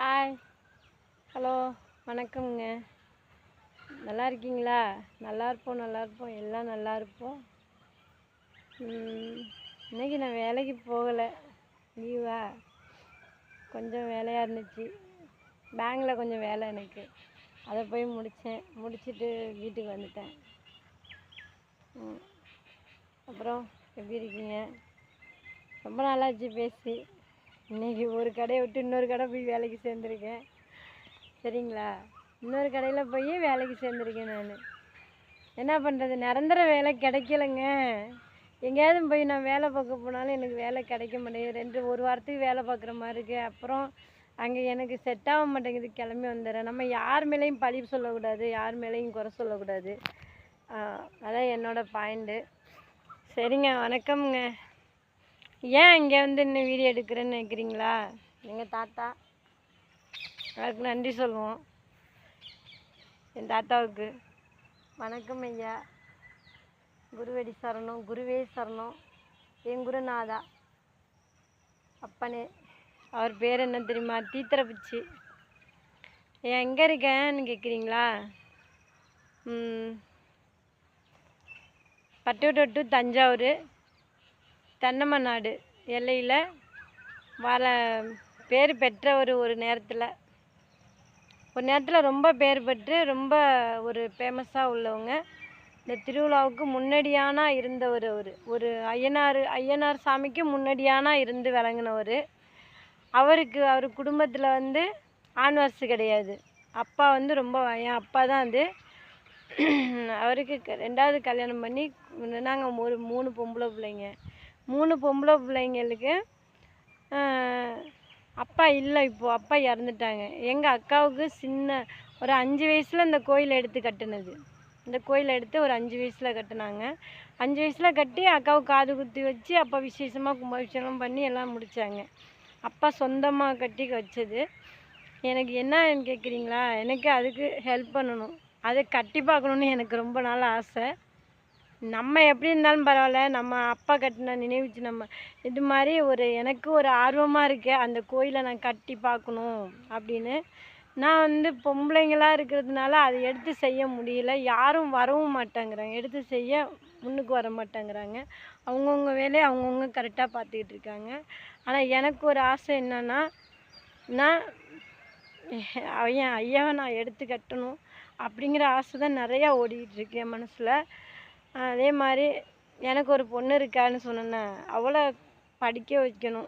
Hi, hello, வணக்கம்ங்க. நல்லா இருக்கீங்களா? நல்லா இருப்போம், எல்லாம் நல்லா இருப்போம். இன்னைக்கு நான் வேலைக்கு போகலை, லீவா. கொஞ்சம் வேலையாக இருந்துச்சு, பேங்கில் கொஞ்சம் வேலை எனக்கு. அதை போய் முடிச்சுட்டு வீட்டுக்கு வந்துட்டேன். அப்புறம் எப்படி இருக்கீங்க? ரொம்ப நாளாச்சு பேசி. இன்றைக்கி ஒரு கடையை விட்டு இன்னொரு கடை போய் வேலைக்கு சேர்ந்துருக்கேன். சரிங்களா? இன்னொரு கடையில் போய் வேலைக்கு சேர்ந்துருக்கேன். நான் என்ன பண்ணுறது, நிரந்தர வேலை கிடைக்கலைங்க. எங்கேயாவது போய் நான் வேலை பார்க்க போனாலும் எனக்கு வேலை கிடைக்க மாட்டேங்குது. ஒரு வாரத்துக்கு வேலை பார்க்குற மாதிரி இருக்குது. அப்புறம் அங்கே எனக்கு செட் ஆக மாட்டேங்குது. கிளம்பி வந்துடுறேன். நம்ம யார் மேலேயும் பழி சொல்லக்கூடாது, யார் மேலேயும் குறை சொல்லக்கூடாது. அதான் என்னோடய பாயிண்ட்டு. சரிங்க, வணக்கம்ங்க. ஏன் இங்கே வந்து இன்னும் வீடியோ எடுக்கிறேன்னு நினைக்கிறீங்களா? எங்கள் தாத்தா, அவருக்கு நன்றி சொல்லுவோம். என் தாத்தாவுக்கு வணக்கம் ஐயா. குருவடி சரணம், குருவே சரணம். என் குருநாதா அப்பனே. அவர் பேர் என்ன தெரியுமா? தீத்திரப்பிச்சி. ஏன் எங்கே இருக்கேன்னு கேட்குறீங்களா? பட்டுக்கோட்டை டு தஞ்சாவூர் தென்னமநாடு எல்லையில் பேர் பெற்ற ஒரு நேரத்தில் ரொம்ப பேர் பெற்று ரொம்ப ஒரு ஃபேமஸாக உள்ளவங்க. இந்த திருவிழாவுக்கு முன்னாடியானா இருந்தவர். ஒரு ஐயனார் சாமிக்கு முன்னாடியானா இருந்து விளங்கினவர். அவர் குடும்பத்தில் வந்து ஆண் வாரிசு கிடையாது. அப்பா வந்து ரொம்ப என் அப்பா தான் அது. அவருக்கு 2வது கல்யாணம் பண்ணி நாங்கள் ஒரு 3 பொம்பளை பிள்ளைங்க. 3 பொம்பளை பிள்ளைங்களுக்கு அப்பா இல்லை. இப்போது அப்பா இறந்துட்டாங்க. எங்கள் அக்காவுக்கு ஒரு 5 வயசில் இந்த கோயிலை எடுத்து கட்டினது. இந்த கோயிலை எடுத்து ஒரு 5 வயசில் கட்டினாங்க. 5 வயசில் கட்டி அக்காவுக்கு காது குத்தி வச்சு அப்பா விசேஷமாக கும்பாபிஷேகம் பண்ணி எல்லாம் முடித்தாங்க. அப்பா சொந்தமாக கட்டி வச்சது. எனக்கு என்னன்னு கேட்குறீங்களா? எனக்கு அதுக்கு ஹெல்ப் பண்ணணும், அதை கட்டி பார்க்கணுன்னு எனக்கு ரொம்ப நாள் ஆசை. நம்ம எப்படி இருந்தாலும் பரவாயில்ல, நம்ம அப்பா கட்டின நினைவுச்சு நம்ம இது மாதிரி எனக்கு ஒரு ஆர்வமாக இருக்குது. அந்த கோயிலை நான் கட்டி பார்க்கணும் அப்படின்னு. நான் வந்து பொம்பளைங்களாக இருக்கிறதுனால அதை எடுத்து செய்ய முடியல. யாரும் வரவும் மாட்டேங்கிறாங்க, எடுத்து செய்ய முன்னுக்கு வர மாட்டேங்கிறாங்க. அவங்கவுங்க வேலையை அவங்கவுங்க கரெக்டாக பார்த்துக்கிட்டு இருக்காங்க. ஆனால் எனக்கு ஒரு ஆசை என்னன்னா, நான் என் ஐயாவை நான் எடுத்து கட்டணும் அப்படிங்கிற ஆசை தான் நிறையா ஓடிக்கிட்டு இருக்கு என் மனசில். அதே மாதிரி எனக்கு ஒரு பொண்ணு இருக்கான்னு சொன்னேன்னா, அவளை படிக்க வைக்கணும்.